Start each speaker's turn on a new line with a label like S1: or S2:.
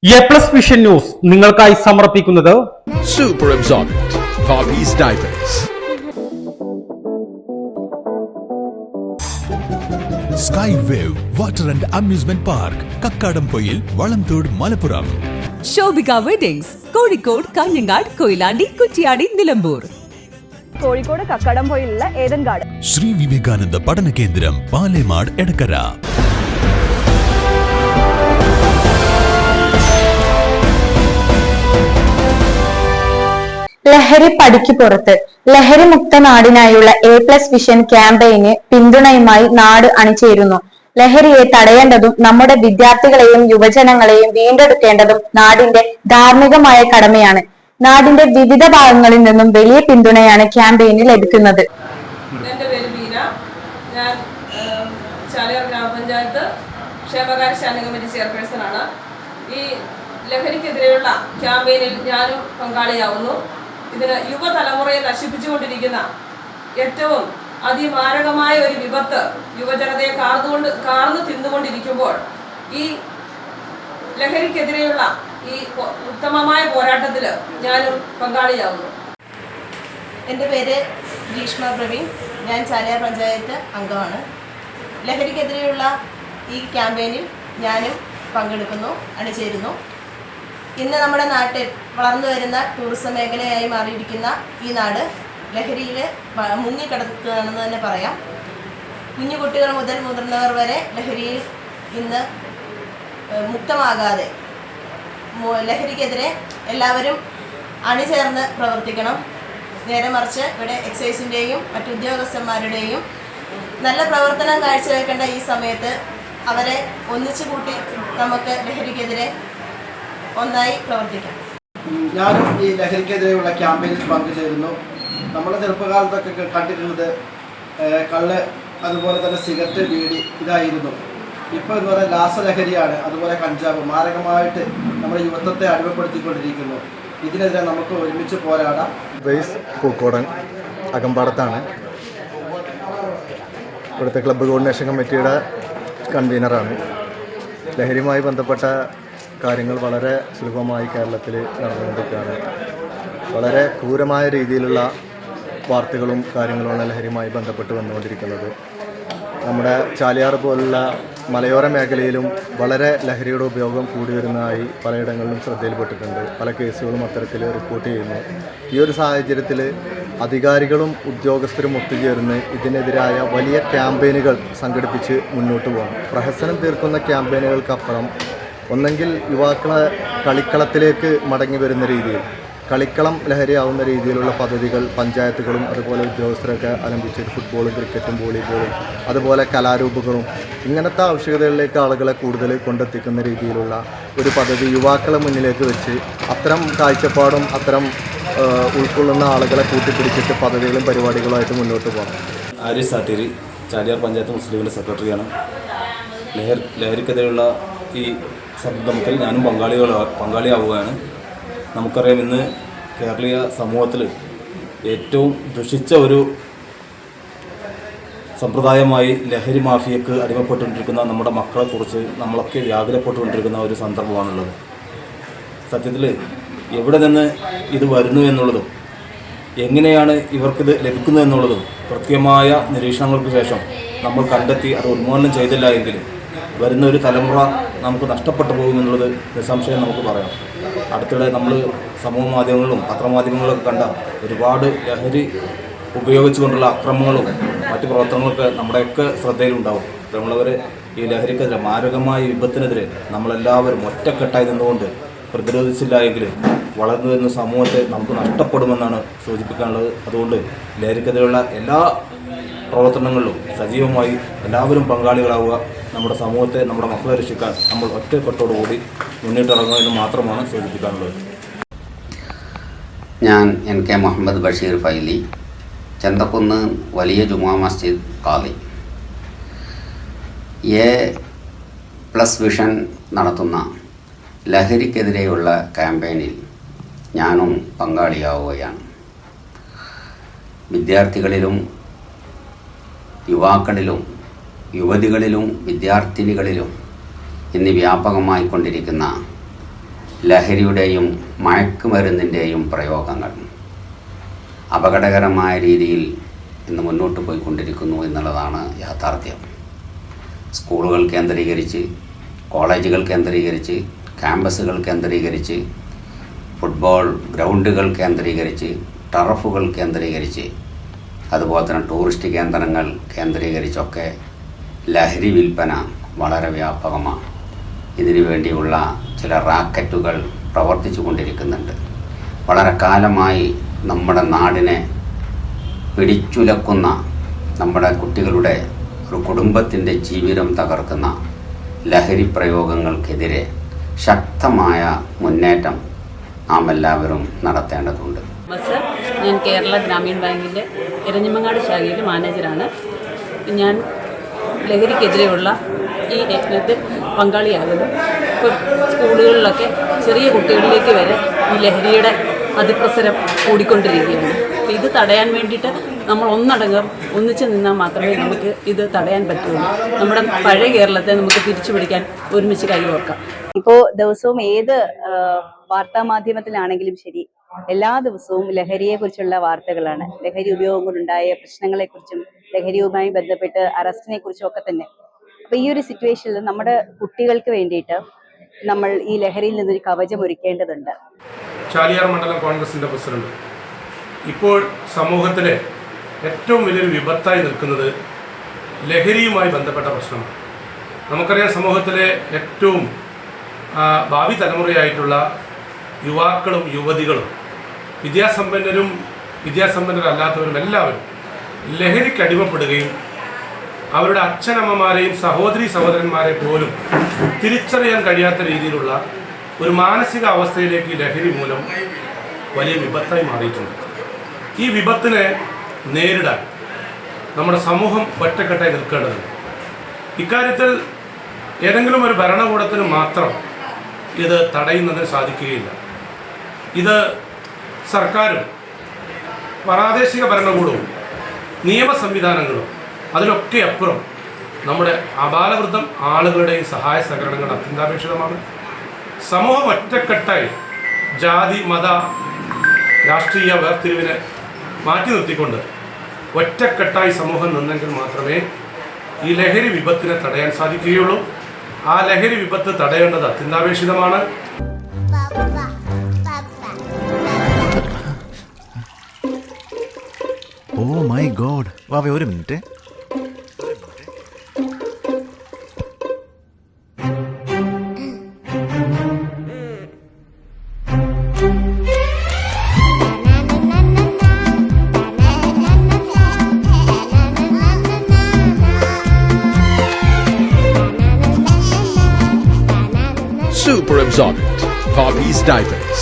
S1: A+ vision news നിങ്ങൾക്കായി സമർപ്പിക്കുന്നത്
S2: Super Absorbent Poppy's Diapers.
S3: Skywave Water and Amusement Park, Kakkadampoyil, Valamthode, Malappuram.
S4: Shobhika weddings, Kozhikode, Kanhangad, Koyilandy, Kuttiady, Nilambur.
S5: Kozhikode കക്കാടംപൊയിലുള്ള Eden garden.
S3: Shri Vivekananda പഠന കേന്ദ്രം, പാലേമാട്, എടക്കര.
S6: ലഹരി പടിക്ക് പുറത്ത് ലഹരി മുക്ത നാടിനായുള്ള എ+ വിഷൻ ക്യാമ്പയിന് പിന്തുണയുമായി നാട് അണിചേരുന്നു. ലഹരിയെ തടയേണ്ടതും നമ്മുടെ വിദ്യാർത്ഥികളെയും യുവജനങ്ങളെയും വീണ്ടെടുക്കേണ്ടതും നാടിന്റെ ധാർമ്മികമായ കടമയാണ്. നാടിന്റെ വിവിധ ഭാഗങ്ങളിൽ നിന്നും വലിയ പിന്തുണയാണ് ക്യാമ്പയിന് ലഭിക്കുന്നത്.
S7: എൻ്റെ പേര് ബീന. ഞാൻ ചാലിയാർ ഗ്രാമപഞ്ചായത്ത് ക്ഷേമകാര്യ സ്റ്റാൻഡിംഗ് കമ്മിറ്റി ചെയർപേഴ്സണാണ്. ഈ ലഹരിക്കെതിരെയുള്ള ക്യാമ്പയിനിൽ ഞാനും പങ്കാളിയാവുന്നു. ഇതിന് യുവതലമുറയെ നശിപ്പിച്ചുകൊണ്ടിരിക്കുന്ന ഏറ്റവും അതിമാരകമായ ഒരു വിപത്ത് യുവജനതയെ കാർന്നു തിന്നുകൊണ്ടിരിക്കുമ്പോൾ ഈ ലഹരിക്കെതിരെയുള്ള ഈ ഉത്തമമായ പോരാട്ടത്തിൽ ഞാനും പങ്കാളിയാവുന്നു.
S8: എൻ്റെ പേര് ഗ്രീഷ്മ പ്രവീൺ. ഞാൻ ചാലിയാർ പഞ്ചായത്ത് അംഗമാണ്. ലഹരിക്കെതിരെയുള്ള ഈ ക്യാമ്പയിനിൽ ഞാനും പങ്കെടുക്കുന്നു, അണിചേരുന്നു. ഇന്ന് നമ്മുടെ നാട്ടിൽ വളർന്നു വരുന്ന ടൂറിസം മേഖലയായി മാറിയിരിക്കുന്ന ഈ നാട് ലഹരിയിൽ മുങ്ങിക്കിടക്കുകയാണെന്ന് തന്നെ പറയാം. കുഞ്ഞു കുട്ടികൾ മുതൽ മുതിർന്നവർ വരെ ലഹരിയിൽ ഇന്ന് മുക്തമാകാതെ ലഹരിക്കെതിരെ എല്ലാവരും അണിചേർന്ന് പ്രവർത്തിക്കണം. നേരെ മറിച്ച് ഇവിടെ എക്സൈസിൻ്റെയും മറ്റു ഉദ്യോഗസ്ഥന്മാരുടെയും നല്ല പ്രവർത്തനം കാഴ്ചവെക്കേണ്ട ഈ സമയത്ത് അവരെ ഒന്നിച്ചു കൂട്ടി നമുക്ക് ലഹരിക്കെതിരെ ഒന്നായി പ്രവർത്തിക്കാം.
S9: ഞാനും ഈ ലഹരിക്കെതിരെയുള്ള ക്യാമ്പയിനിൽ പങ്കുചേരുന്നു. നമ്മുടെ ചെറുപ്പകാലത്തൊക്കെ കണ്ടിരുന്നത് കള്ള്, അതുപോലെ തന്നെ സിഗരറ്റ്, ബീഡി ഇതായിരുന്നു. ഇപ്പോൾ എന്ന് പറയുന്നത് രാസലഹരിയാണ്. അതുപോലെ കഞ്ചാവ് മാരകമായിട്ട് നമ്മുടെ യുവത്വത്തെ അടിമപ്പെടുത്തിക്കൊണ്ടിരിക്കുന്നു. ഇതിനെതിരെ നമുക്ക് ഒരുമിച്ച് പോരാടാം.
S10: ബേസ് പൂക്കോടൻ അകമ്പാടത്താണ്. ഇവിടുത്തെ ക്ലബ്ബ് കോർഡിനേഷൻ കമ്മിറ്റിയുടെ കൺവീനറാണ്. ലഹരിയുമായി ബന്ധപ്പെട്ട കാര്യങ്ങൾ വളരെ സുലഭമായി കേരളത്തിൽ നടന്നുകൊണ്ടിരിക്കുകയാണ്. വളരെ ക്രൂരമായ രീതിയിലുള്ള വാർത്തകളും കാര്യങ്ങളുമാണ് ലഹരിയുമായി ബന്ധപ്പെട്ട് വന്നുകൊണ്ടിരിക്കുന്നത്. നമ്മുടെ ചാലിയാർ പോലുള്ള മലയോര മേഖലയിലും വളരെ ലഹരിയുടെ ഉപയോഗം കൂടി വരുന്നതായി പലയിടങ്ങളിലും ശ്രദ്ധയിൽപ്പെട്ടിട്ടുണ്ട്. പല കേസുകളും അത്തരത്തിൽ റിപ്പോർട്ട് ചെയ്യുന്നു. ഈ ഒരു സാഹചര്യത്തിൽ അധികാരികളും ഉദ്യോഗസ്ഥരും ഒത്തുചേർന്ന് ഇതിനെതിരായ വലിയ ക്യാമ്പയിനുകൾ സംഘടിപ്പിച്ച് മുന്നോട്ട് പോകണം. പ്രഹസനം തീർക്കുന്ന ക്യാമ്പയിനുകൾക്കപ്പുറം ഒന്നെങ്കിൽ യുവാക്കളെ കളിക്കളത്തിലേക്ക് മടങ്ങി വരുന്ന രീതിയിൽ, കളിക്കളം ലഹരിയാവുന്ന രീതിയിലുള്ള പദ്ധതികൾ പഞ്ചായത്തുകളും അതുപോലെ ഉദ്യോഗസ്ഥരൊക്കെ ആരംഭിച്ച് ഫുട്ബോളും ക്രിക്കറ്റും വോളിബോളും അതുപോലെ കലാരൂപങ്ങളും ഇങ്ങനത്തെ ആവശ്യകതകളിലേക്ക് ആളുകളെ കൂടുതൽ കൊണ്ടെത്തിക്കുന്ന രീതിയിലുള്ള ഒരു പദ്ധതി യുവാക്കളെ മുന്നിലേക്ക് വെച്ച് അത്തരം കാഴ്ചപ്പാടും അത്തരം ഉൾക്കൊള്ളുന്ന ആളുകളെ കൂട്ടിപ്പിടിച്ചിട്ട് പദ്ധതികളും പരിപാടികളുമായിട്ട് മുന്നോട്ട് പോകണം.
S11: ആരിസ് സാറ്റേരി, ചാലിയാർ പഞ്ചായത്ത് മുസ്ലിം സെക്രട്ടറിയാണ്. ലഹരിക്കെതിരെയുള്ള ഈ സംരംഭത്തിൽ ഞാനും പങ്കാളിയാവുകയാണ്. നമുക്കറിയാം, ഇന്ന് കേരളീയ സമൂഹത്തിൽ ഏറ്റവും ദുഷിച്ച ഒരു സമ്പ്രദായമായി ലഹരി മാഫിയക്ക് അടിമപ്പെട്ടുകൊണ്ടിരിക്കുന്ന നമ്മുടെ മക്കളെക്കുറിച്ച് നമ്മളൊക്കെ വ്യാകുലപ്പെട്ടുകൊണ്ടിരിക്കുന്ന ഒരു സന്ദർഭമാണുള്ളത്. സത്യത്തിൽ എവിടെ നിന്ന് ഇത് വരുന്നു എന്നുള്ളതും എങ്ങനെയാണ് ഇവർക്കിത് ലഭിക്കുന്നത് എന്നുള്ളതും കൃത്യമായ നിരീക്ഷണങ്ങൾക്ക് ശേഷം നമ്മൾ കണ്ടെത്തി അത് ഉന്മൂലനം ചെയ്തില്ല എങ്കിൽ വരുന്ന ഒരു തലമുറ നമുക്ക് നഷ്ടപ്പെട്ടു പോകുമെന്നുള്ളത് നിസ്സംശയം നമുക്ക് പറയാം. അടുത്തിടെ നമ്മൾ സമൂഹ മാധ്യമങ്ങളിലും പത്രമാധ്യമങ്ങളിലൊക്കെ കണ്ട ഒരുപാട് ലഹരി ഉപയോഗിച്ചുകൊണ്ടുള്ള അക്രമങ്ങളും മറ്റു പ്രവർത്തനങ്ങളൊക്കെ നമ്മുടെയൊക്കെ ശ്രദ്ധയിലുണ്ടാവും. നമ്മളവർ ഈ ലഹരിക്കെതിരെ മാരകമായ വിപത്തിനെതിരെ നമ്മളെല്ലാവരും ഒറ്റക്കെട്ടായി നിന്നുകൊണ്ട് പ്രതിരോധിച്ചില്ല എങ്കിൽ വളർന്നു വരുന്ന സമൂഹത്തെ നമുക്ക് നഷ്ടപ്പെടുമെന്നാണ് സൂചിപ്പിക്കാനുള്ളത്. അതുകൊണ്ട് ലഹരിക്കെതിരെയുള്ള എല്ലാ പ്രവർത്തനങ്ങളിലും സജീവമായി എല്ലാവരും പങ്കാളികളാവുക. നമ്മുടെ സമൂഹത്തെ, നമ്മുടെ മക്കളെ രക്ഷിക്കാൻ നമ്മൾ ഒറ്റക്കെട്ടോടുകൂടി മുന്നിട്ടിറങ്ങുക എന്ന് മാത്രമാണ് സൂചിപ്പിക്കാനുള്ളത്.
S12: ഞാൻ NK മുഹമ്മദ് ബഷീർ ഫൈലി, ചന്തക്കുന്ന് വലിയ ജുമാ മസ്ജിദ് ഖാദി. എ+ വിഷൻ നടത്തുന്ന ലഹരിക്കെതിരെയുള്ള ക്യാമ്പയിനിൽ ഞാനും പങ്കാളിയാവുകയാണ്. വിദ്യാർത്ഥികളിലും യുവാക്കളിലും യുവതികളിലും വിദ്യാർത്ഥിനികളിലും ഇന്ന് വ്യാപകമായിക്കൊണ്ടിരിക്കുന്ന ലഹരിയുടെയും മയക്കുമരുന്നിൻ്റെയും പ്രയോഗങ്ങൾ അപകടകരമായ രീതിയിൽ ഇന്ന് മുന്നോട്ട് പോയിക്കൊണ്ടിരിക്കുന്നു എന്നുള്ളതാണ് യാഥാർത്ഥ്യം. സ്കൂളുകൾ കേന്ദ്രീകരിച്ച്, കോളേജുകൾ കേന്ദ്രീകരിച്ച്, ക്യാമ്പസുകൾ കേന്ദ്രീകരിച്ച്, ഫുട്ബോൾ ഗ്രൗണ്ടുകൾ കേന്ദ്രീകരിച്ച്, ടർഫുകൾ കേന്ദ്രീകരിച്ച്, അതുപോലെ തന്നെ ടൂറിസ്റ്റ് കേന്ദ്രങ്ങൾ കേന്ദ്രീകരിച്ചൊക്കെ ലഹരി വിൽപ്പന വളരെ വ്യാപകമാണ്. ഇതിനു വേണ്ടിയുള്ള ചില റാക്കറ്റുകൾ പ്രവർത്തിച്ചു കൊണ്ടിരിക്കുന്നുണ്ട്. വളരെ കാലമായി നമ്മുടെ നാടിനെ പിടിച്ചുലക്കുന്ന, നമ്മുടെ കുട്ടികളുടെ ഒരു കുടുംബത്തിൻ്റെ ജീവിതം തകർക്കുന്ന ലഹരി പ്രയോഗങ്ങൾക്കെതിരെ ശക്തമായ മുന്നേറ്റം നാം എല്ലാവരും നടത്തേണ്ടതുണ്ട്.
S7: ഞാൻ കേരള ഗ്രാമീൺ ബാങ്കിൻ്റെ എരഞ്ഞിമങ്ങാട് ശാഖയിൽ മാനേജറാണ്. ഞാൻ ലഹരിക്കെതിരെയുള്ള ഈ യജ്ഞത്തിൽ പങ്കാളിയാകുന്നു. ഇപ്പോൾ സ്കൂളുകളിലൊക്കെ ചെറിയ കുട്ടികളിലേക്ക് വരെ ഈ ലഹരിയുടെ അതിപ്രസരം കൂടിക്കൊണ്ടിരിക്കുകയാണ്. അപ്പോൾ ഇത് തടയാൻ വേണ്ടിയിട്ട് നമ്മൾ ഒന്നിച്ച് നിന്നാൽ മാത്രമേ നമുക്ക് ഇത് തടയാൻ പറ്റുള്ളൂ. നമ്മുടെ പഴയ കേരളത്തെ നമുക്ക് തിരിച്ചു പിടിക്കാൻ ഒരുമിച്ച് കൈകോർക്കാം.
S5: ഇപ്പോൾ ദിവസവും ഏത് വാർത്താ മാധ്യമത്തിലാണെങ്കിലും ശരി, എല്ലാ ദിവസവും ലഹരിയെ കുറിച്ചുള്ള വാർത്തകളാണ്. ലഹരി ഉപയോഗം കൊണ്ടുണ്ടായ പ്രശ്നങ്ങളെക്കുറിച്ചും ലഹരിയുമായി ബന്ധപ്പെട്ട് അറസ്റ്റിനെ കുറിച്ചും ഒക്കെ തന്നെ. അപ്പൊ ഈ ഒരു സിറ്റുവേഷനിൽ നമ്മുടെ കുട്ടികൾക്ക് വേണ്ടിയിട്ട് നമ്മൾ ഈ ലഹരിയിൽ നിന്നൊരു കവചം ഒരുക്കേണ്ടതുണ്ട്.
S13: ചാലിയാർ മണ്ഡലം കോൺഗ്രസിൻ്റെ പ്രസിഡന്റ്. ഇപ്പോൾ സമൂഹത്തിലെ ഏറ്റവും വലിയൊരു വിപത്തായി നിൽക്കുന്നത് ലഹരിയുമായി ബന്ധപ്പെട്ട പ്രശ്നമാണ്. നമുക്കറിയാം, സമൂഹത്തിലെ ഏറ്റവും ഭാവി തലമുറയായിട്ടുള്ള യുവാക്കളും യുവതികളും വിദ്യാസമ്പന്നരും വിദ്യാസമ്പന്നരല്ലാത്തവരും എല്ലാവരും ലഹരിക്ക് അടിമപ്പെടുകയും അവരുടെ അച്ഛനമ്മമാരെയും സഹോദരി സഹോദരന്മാരെ പോലും തിരിച്ചറിയാൻ കഴിയാത്ത രീതിയിലുള്ള ഒരു മാനസിക അവസ്ഥയിലേക്ക് ലഹരി മൂലം വലിയ വിപത്തായി മാറിയിട്ടുണ്ട്. ഈ വിപത്തിനെ നേരിടാൻ നമ്മുടെ സമൂഹം ഒറ്റക്കെട്ടായി നിൽക്കേണ്ടതുണ്ട്. ഇക്കാര്യത്തിൽ ഏതെങ്കിലും ഒരു ഭരണകൂടത്തിന് മാത്രം ഇത് തടയുന്നതിന് സാധിക്കുകയില്ല. ഇത് സർക്കാരും പ്രാദേശിക ഭരണകൂടവും നിയമ സംവിധാനങ്ങളും അതിലൊക്കെ അപ്പുറം നമ്മുടെ അബാലവൃദ്ധം ആളുകളുടെയും സഹായ സഹകരണങ്ങൾ അത്യന്താപേക്ഷിതമാണ്. സമൂഹം ഒറ്റക്കെട്ടായി ജാതി മത രാഷ്ട്രീയ വേർതിരിവിനെ മാറ്റി നിർത്തിക്കൊണ്ട് ഒറ്റക്കെട്ടായി സമൂഹം നിന്നെങ്കിൽ മാത്രമേ ഈ ലഹരി വിപത്തിനെ തടയാൻ സാധിക്കുകയുള്ളൂ. ആ ലഹരി വിപത്ത് തടയേണ്ടത് അത്യന്താപേക്ഷിതമാണ്.
S3: ഓ മൈ ഗോഡ്, വാവേ ഒരു minute.
S2: Super absorbent. Poppy's diapers.